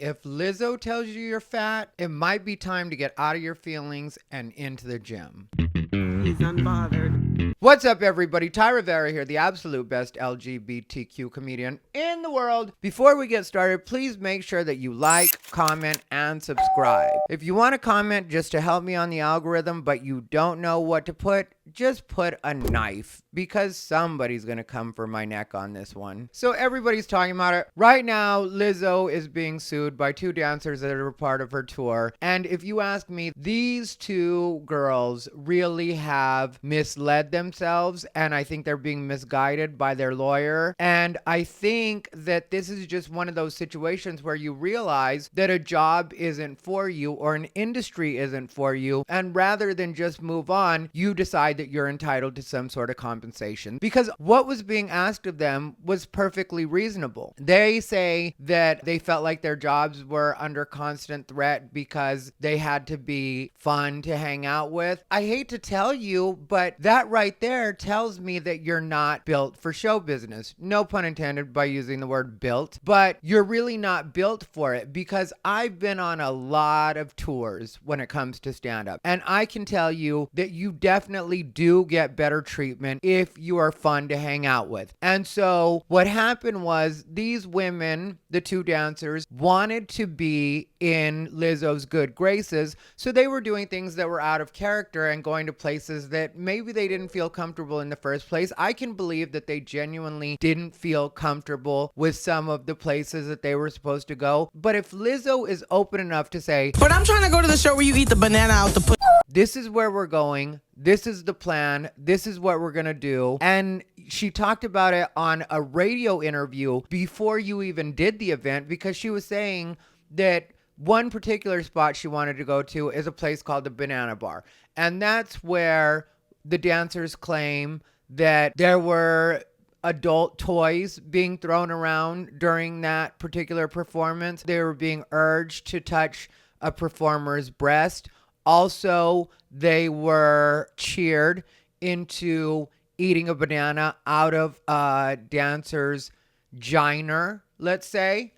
If Lizzo tells you you're fat, it might be time to get out of your feelings and into the gym. He's unbothered. What's up, everybody? Rivera here, the absolute best LGBTQ comedian in the world. Before we get started, please make sure that you like, comment, and subscribe. If you want to comment just to help me on the algorithm, but you don't know what to put, just put a knife, because somebody's going to come for my neck on this one. So everybody's talking about it. Right now, Lizzo is being sued by two dancers that are part of her tour. And if you ask me, these two girls really have misled themselves, and I think they're being misguided by their lawyer. And I think that this is just one of those situations where you realize that a job isn't for you or an industry isn't for you. And rather than just move on, you decide that you're entitled to some sort of compensation, because what was being asked of them was perfectly reasonable. They say that they felt like their jobs were under constant threat because they had to be fun to hang out with. I hate to tell you, but that right there tells me that you're not built for show business. No pun intended by using the word built, but you're really not built for it, because I've been on a lot of tours when it comes to stand-up, and I can tell you that you definitely do get better treatment if you are fun to hang out with. And so what happened was, these women, the two dancers, wanted to be in Lizzo's good graces, so they were doing things that were out of character and going to places that maybe they didn't feel comfortable in the first place. I can believe that they genuinely didn't feel comfortable with some of the places that they were supposed to go. But if Lizzo is open enough to say, But I'm trying to go to the show where you eat the banana out the this is where we're going, this is the plan, this is what we're gonna do. And she talked about it on a radio interview before you even did the event, because she was saying that one particular spot she wanted to go to is a place called the Banana Bar. And that's where the dancers claim that there were adult toys being thrown around during that particular performance. They were being urged to touch a performer's breast. Also, they were cheered into eating a banana out of a dancer's giner, let's say.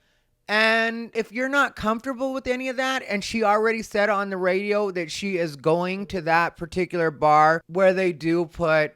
And if you're not comfortable with any of that, and she already said on the radio that she is going to that particular bar where they do put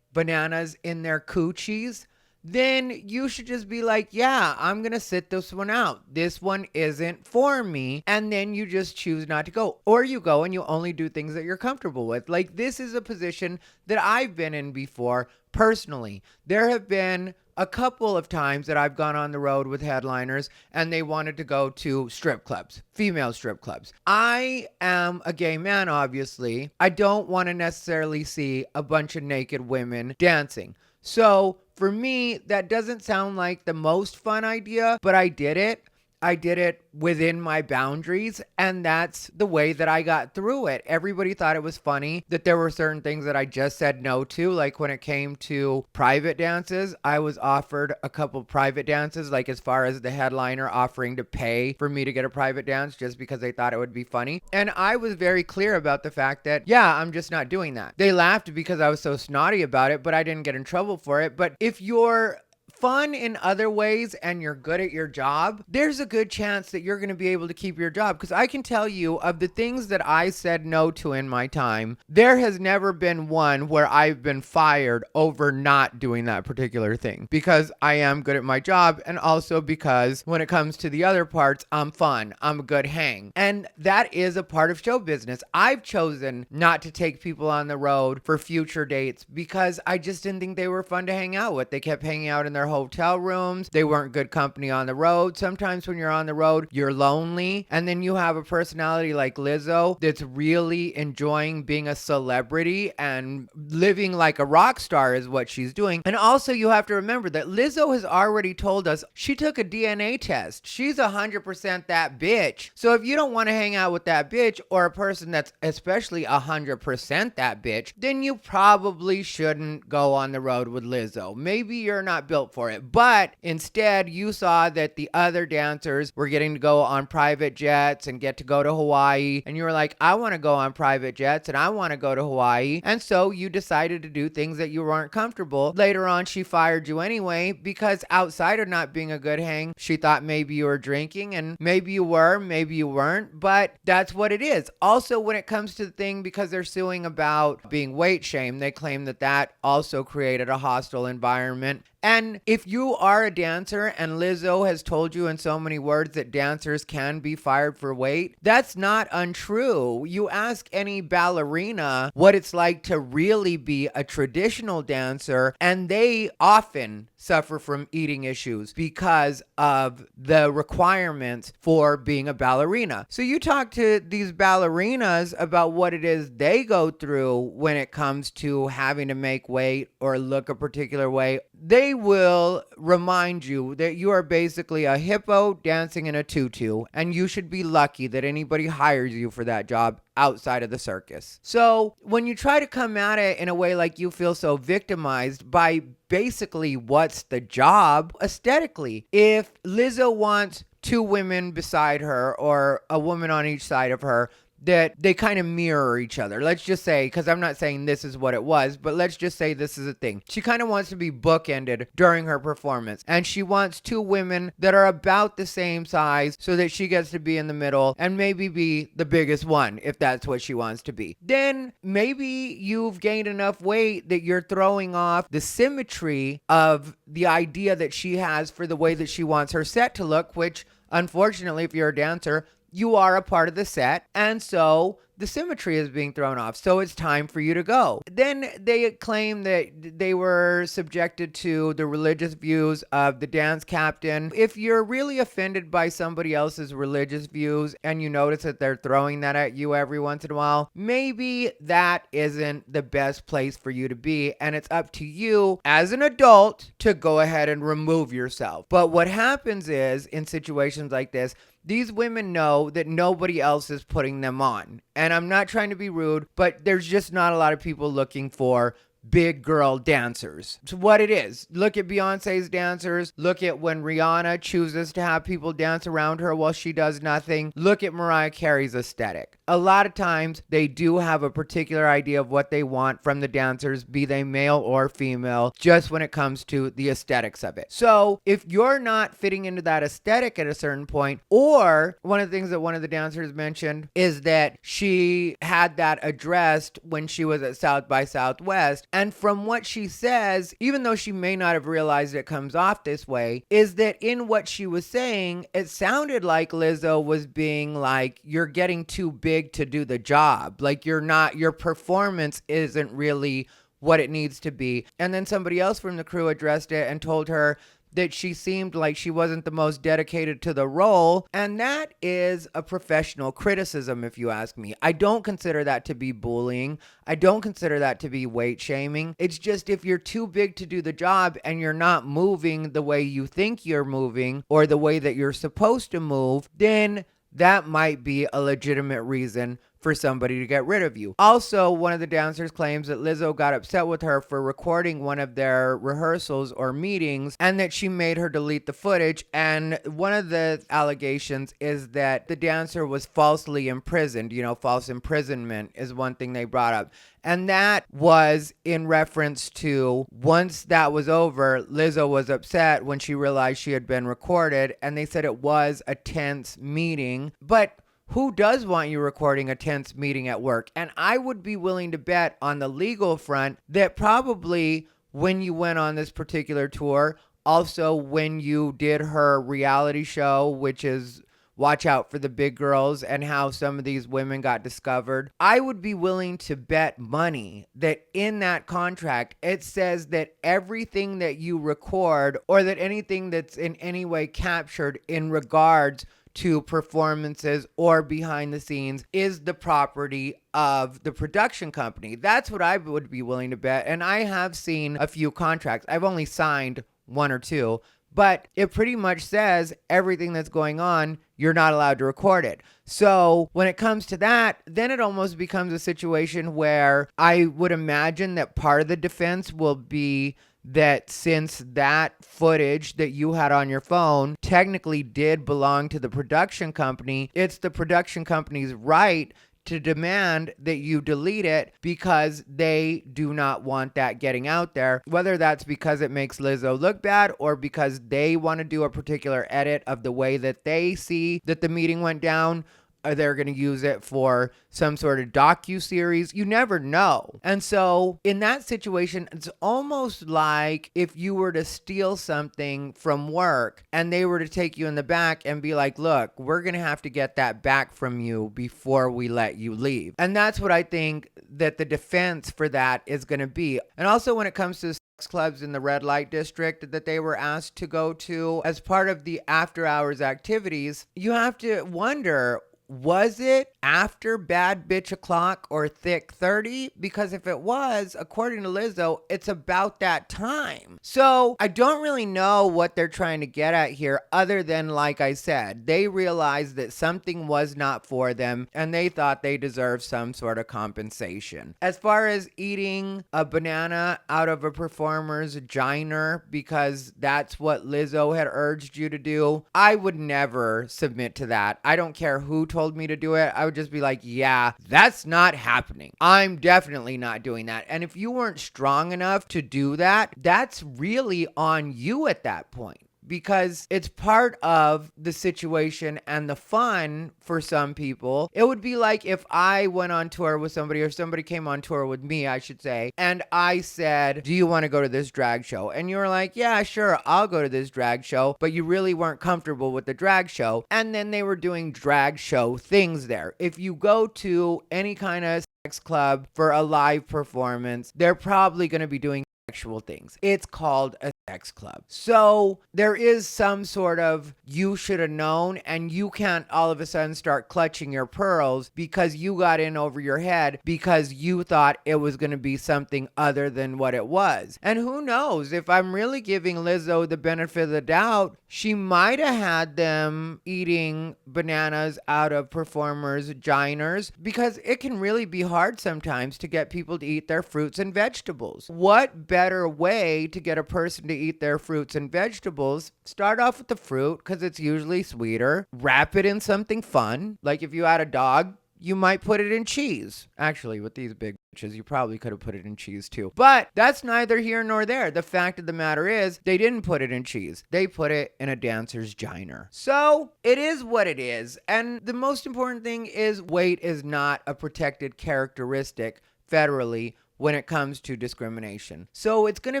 bananas in their coochies, then you should just be like, yeah, I'm going to sit this one out. This one isn't for me. And then you just choose not to go. Or you go and you only do things that you're comfortable with. Like, this is a position that I've been in before personally. There have been a couple of times that I've gone on the road with headliners and they wanted to go to strip clubs, female strip clubs. I am a gay man, obviously. I don't want to necessarily see a bunch of naked women dancing. So for me, that doesn't sound like the most fun idea, but I did it. I did it within my boundaries, and that's the way that I got through it. Everybody thought it was funny that there were certain things that I just said no to. Like when it came to private dances, I was offered a couple private dances, like as far as the headliner offering to pay for me to get a private dance just because they thought it would be funny. And I was very clear about the fact that, yeah, I'm just not doing that. They laughed because I was so snotty about it, but I didn't get in trouble for it. But if you're fun in other ways and you're good at your job, there's a good chance that you're going to be able to keep your job. Because I can tell you, of the things that I said no to in my time, there has never been one where I've been fired over not doing that particular thing, because I am good at my job, and also because when it comes to the other parts, I'm fun, I'm a good hang. And that is a part of show business. I've chosen not to take people on the road for future dates because I just didn't think they were fun to hang out with. They kept hanging out in their hotel rooms. They weren't good company on the road. Sometimes when you're on the road, you're lonely. And then you have a personality like Lizzo that's really enjoying being a celebrity and living like a rock star is what she's doing. And also you have to remember that Lizzo has already told us she took a DNA test. She's 100% that bitch. So if you don't want to hang out with that bitch, or a person that's especially 100% that bitch, then you probably shouldn't go on the road with Lizzo. Maybe you're not built for for it. But instead, you saw that the other dancers were getting to go on private jets and get to go to Hawaii. And you were like, I want to go on private jets and I want to go to Hawaii. And so you decided to do things that you weren't comfortable. Later on, she fired you anyway because outside of not being a good hang, she thought maybe you were drinking, and maybe you were, maybe you weren't, but that's what it is. Also, when it comes to the thing, because they're suing about being weight shamed, they claim that that also created a hostile environment. And if you are a dancer and Lizzo has told you in so many words that dancers can be fired for weight, that's not untrue. You ask any ballerina what it's like to really be a traditional dancer, and they often suffer from eating issues because of the requirements for being a ballerina. So you talk to these ballerinas about what it is they go through when it comes to having to make weight or look a particular way. They will remind you that you are basically a hippo dancing in a tutu, and you should be lucky that anybody hires you for that job outside of the circus. So when you try to come at it in a way like you feel so victimized by basically what's the job aesthetically, if Lizzo wants two women beside her or a woman on each side of her, that they kind of mirror each other. Let's just say, because I'm not saying this is what it was, but let's just say this is a thing. She kind of wants to be bookended during her performance, and she wants two women that are about the same size so that she gets to be in the middle and maybe be the biggest one if that's what she wants to be. Then maybe you've gained enough weight that you're throwing off the symmetry of the idea that she has for the way that she wants her set to look, which unfortunately, if you're a dancer, you are a part of the set, and so the symmetry is being thrown off. So it's time for you to go. Then they claim that they were subjected to the religious views of the dance captain. If you're really offended by somebody else's religious views and you notice that they're throwing that at you every once in a while, maybe that isn't the best place for you to be, and it's up to you as an adult to go ahead and remove yourself. But what happens is, in situations like this, these women know that nobody else is putting them on. And I'm not trying to be rude, but there's just not a lot of people looking for big girl dancers. It's what it is. Look at Beyonce's dancers. Look at when Rihanna chooses to have people dance around her while she does nothing. Look at Mariah Carey's aesthetic. A lot of times they do have a particular idea of what they want from the dancers, be they male or female, just when it comes to the aesthetics of it. So if you're not fitting into that aesthetic at a certain point, or one of the things that one of the dancers mentioned is that she had that addressed when she was at South by Southwest. And from what she says, even though she may not have realized it comes off this way, is that in what she was saying, it sounded like Lizzo was being like, you're getting too big to do the job. Like your performance isn't really what it needs to be. And then somebody else from the crew addressed it and told her that she seemed like she wasn't the most dedicated to the role. And that is a professional criticism, if you ask me. I don't consider that to be bullying. I don't consider that to be weight shaming. It's just if you're too big to do the job and you're not moving the way you think you're moving or the way that you're supposed to move, then that might be a legitimate reason for somebody to get rid of you. Also, one of the dancers claims that Lizzo got upset with her for recording one of their rehearsals or meetings and that she made her delete the footage. And one of the allegations is that the dancer was falsely imprisoned. You know, false imprisonment is one thing they brought up. And that was in reference to once that was over, Lizzo was upset when she realized she had been recorded, and they said it was a tense meeting. But who does want you recording a tense meeting at work? And I would be willing to bet on the legal front that probably when you went on this particular tour, also when you did her reality show, which is Watch Out for the Big Girls, and how some of these women got discovered, I would be willing to bet money that in that contract, it says that everything that you record or that anything that's in any way captured in regards to performances or behind the scenes is the property of the production company. That's what I would be willing to bet. And I have seen a few contracts. I've only signed one or two, but it pretty much says everything that's going on, you're not allowed to record it. So when it comes to that, then it almost becomes a situation where I would imagine that part of the defense will be that since that footage that you had on your phone technically did belong to the production company, it's the production company's right to demand that you delete it because they do not want that getting out there, whether that's because it makes Lizzo look bad or because they want to do a particular edit of the way that they see that the meeting went down. Or they're going to use it for some sort of docu-series. You never know. And so in that situation, it's almost like if you were to steal something from work and they were to take you in the back and be like, look, we're going to have to get that back from you before we let you leave. And that's what I think that the defense for that is going to be. And also when it comes to clubs in the red light district that they were asked to go to as part of the after hours activities, you have to wonder, was it after Bad Bitch O'Clock or Thick 30? Because if it was, according to Lizzo, it's about that time. So I don't really know what they're trying to get at here other than, like I said, they realized that something was not for them and they thought they deserved some sort of compensation. As far as eating a banana out of a performer's vagina because that's what Lizzo had urged you to do, I would never submit to that. I don't care who told me to do it. I would just be like, yeah, that's not happening. I'm definitely not doing that. And if you weren't strong enough to do that, that's really on you at that point, because it's part of the situation and the fun for some people. It would be like if I went on tour with somebody, or somebody came on tour with me, I should say, and I said, do you want to go to this drag show? And you were like, yeah, sure, I'll go to this drag show, but you really weren't comfortable with the drag show. And then they were doing drag show things there. If you go to any kind of sex club for a live performance, they're probably going to be doing sexual things. It's called a sex club. So there is some sort of you should have known, and you can't all of a sudden start clutching your pearls because you got in over your head because you thought it was going to be something other than what it was. And who knows, if I'm really giving Lizzo the benefit of the doubt, she might have had them eating bananas out of performers' vaginas, because it can really be hard sometimes to get people to eat their fruits and vegetables. What better way to get a person to eat their fruits and vegetables? Start off with the fruit because it's usually sweeter. Wrap it in something fun. Like if you had a dog, you might put it in cheese. Actually, with these big bitches, you probably could have put it in cheese too. But that's neither here nor there. The fact of the matter is, they didn't put it in cheese. They put it in a dancer's vagina. So it is what it is. And the most important thing is weight is not a protected characteristic federally when it comes to discrimination. So it's going to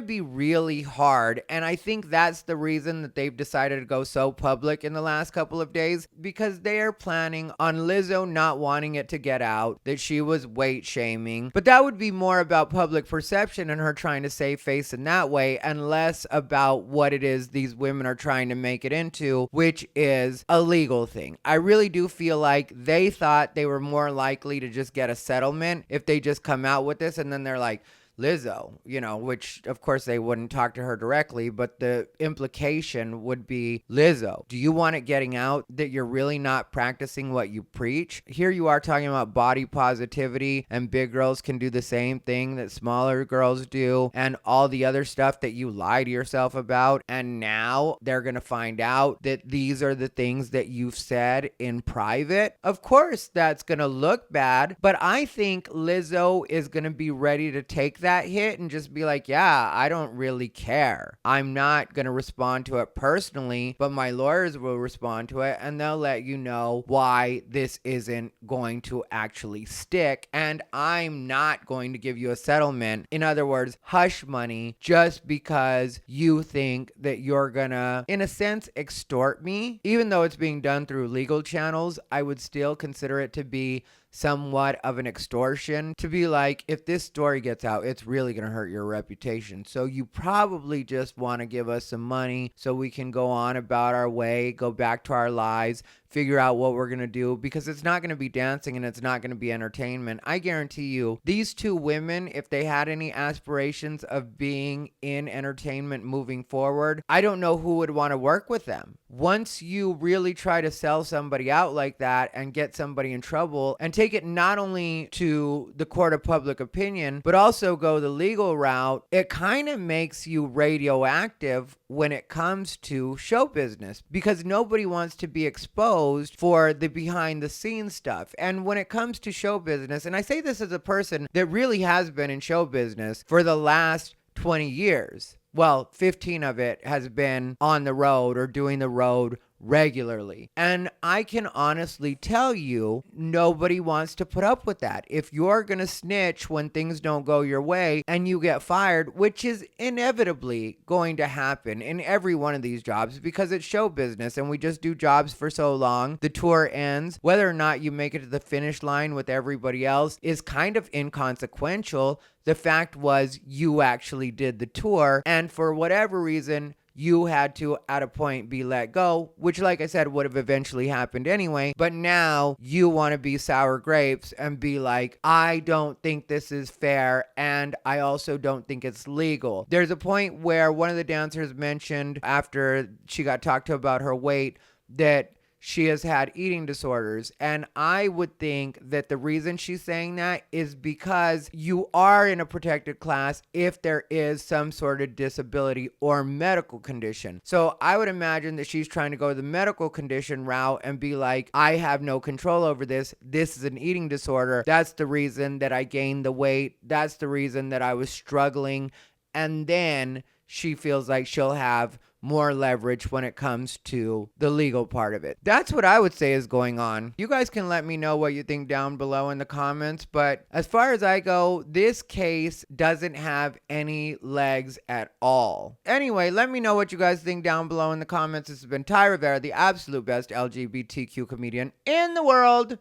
be really hard. And I think that's the reason that they've decided to go so public in the last couple of days, because they are planning on Lizzo not wanting it to get out that she was weight shaming. But that would be more about public perception and her trying to save face in that way, and less about what it is these women are trying to make it into, which is a legal thing. I really do feel like they thought they were more likely to just get a settlement if they just come out with this, and then they're like, Lizzo, which of course they wouldn't talk to her directly, but the implication would be, Lizzo, do you want it getting out that you're really not practicing what you preach? Here you are talking about body positivity, and big girls can do the same thing that smaller girls do, and all the other stuff that you lie to yourself about. And now they're going to find out that these are the things that you've said in private. Of course, that's going to look bad, but I think Lizzo is going to be ready to take that hit and just be like, yeah, I don't really care. I'm not going to respond to it personally, but my lawyers will respond to it, and they'll let you know why this isn't going to actually stick, and I'm not going to give you a settlement. In other words, hush money, just because you think that you're gonna, in a sense, extort me. Even though it's being done through legal channels, I would still consider it to be somewhat of an extortion, to be like, if this story gets out, it's really going to hurt your reputation. So you probably just want to give us some money so we can go on about our way, go back to our lives, figure out what we're going to do, because it's not going to be dancing and it's not going to be entertainment. I guarantee you, these two women, if they had any aspirations of being in entertainment moving forward, I don't know who would want to work with them. Once you really try to sell somebody out like that and get somebody in trouble and take it not only to the court of public opinion, but also go the legal route, it kind of makes you radioactive when it comes to show business, because nobody wants to be exposed for the behind the scenes stuff. And when it comes to show business, and I say this as a person that really has been in show business for the last 20 years. Well, 15 of it has been on the road or doing the road regularly. And I can honestly tell you, nobody wants to put up with that. If you're going to snitch when things don't go your way and you get fired, which is inevitably going to happen in every one of these jobs because it's show business and we just do jobs for so long, the tour ends. Whether or not you make it to the finish line with everybody else is kind of inconsequential. The fact was you actually did the tour, and for whatever reason, you had to, at a point, be let go, which, like I said, would have eventually happened anyway. But now you want to be sour grapes and be like, I don't think this is fair, and I also don't think it's legal. There's a point where one of the dancers mentioned, after she got talked to about her weight, that she has had eating disorders. And I would think that the reason she's saying that is because you are in a protected class if there is some sort of disability or medical condition. So I would imagine that she's trying to go the medical condition route and be like, I have no control over this. This is an eating disorder. That's the reason that I gained the weight. That's the reason that I was struggling. And then she feels like she'll have more leverage when it comes to the legal part of it. That's what I would say is going on. You guys can let me know what you think down below in the comments, but as far as I go, this case doesn't have any legs at all. Anyway, let me know what you guys think down below in the comments. This has been Ty Rivera, the absolute best LGBTQ comedian in the world.